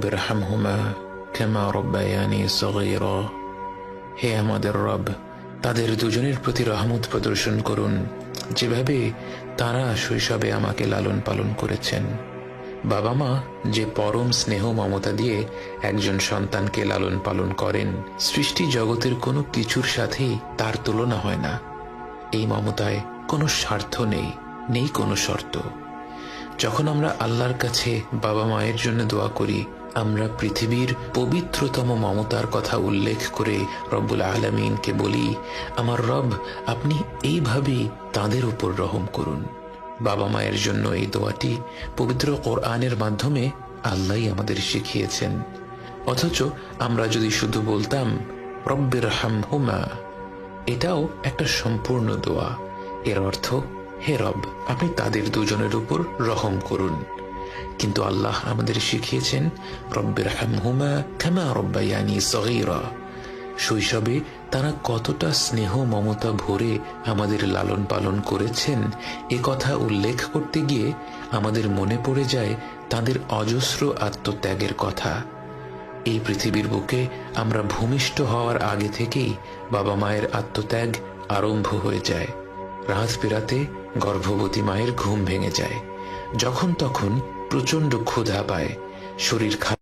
রব্বিরহামহুমা কামা রব্বায়ানি সগীরা। হে আমাদের রব, তাদের দুজনের প্রতি রহমত প্রদর্শন করুন যেভাবে তারা শৈশবে আমাকে লালন পালন করেছেন। বাবা মা যে পরম স্নেহ মমতা দিয়ে একজন সন্তানকে লালন পালন করেন, সৃষ্টি জগতের কোনো কিছুর সাথেই তার তুলনা হয় না। এই মমতায় কোনো স্বার্থ নেই, নেই কোনো শর্ত। যখন আমরা আল্লাহর কাছে বাবা মায়ের জন্য দোয়া করি, আমরা পৃথিবীর পবিত্রতম মমতার কথা উল্লেখ করে রব্বুল আলামিনকে বলি, আমার রব, আপনি এইভাবেই তাদের উপর রহম করুন। বাবা মায়ের জন্য এই দোয়াটি পবিত্র কোরআনের মাধ্যমে আল্লাহই আমাদের শিখিয়েছেন। অথচ আমরা যদি শুধু বলতাম রব্বিরহামহুমা, এটাও একটা সম্পূর্ণ দোয়া। এর অর্থ, হে রব, আপনি তাদের দুজনের উপর রহম করুন। কিন্তু আল্লাহ আমাদের শিখিয়েছেন রব্বিরহামহুমা কামা রব্বায়ানি সগীরা। শৈশবে তারা কতটা স্নেহ মমতা ভরে আমাদের লালন পালন করেছেন এ কথা উল্লেখ করতে গিয়ে আমাদের মনে পড়ে যায় তাদের অজস্র আত্মত্যাগের কথা। এই পৃথিবীর বুকে আমরা ভূমিষ্ঠ হওয়ার আগে থেকেই বাবা মায়ের আত্মত্যাগ আরম্ভ হয়ে যায়। রাত বিরাতে গর্ভবতী মায়ের ঘুম ভেঙে যায়, যখন তখন প্রচণ্ড ক্ষুধা পায়, শরীর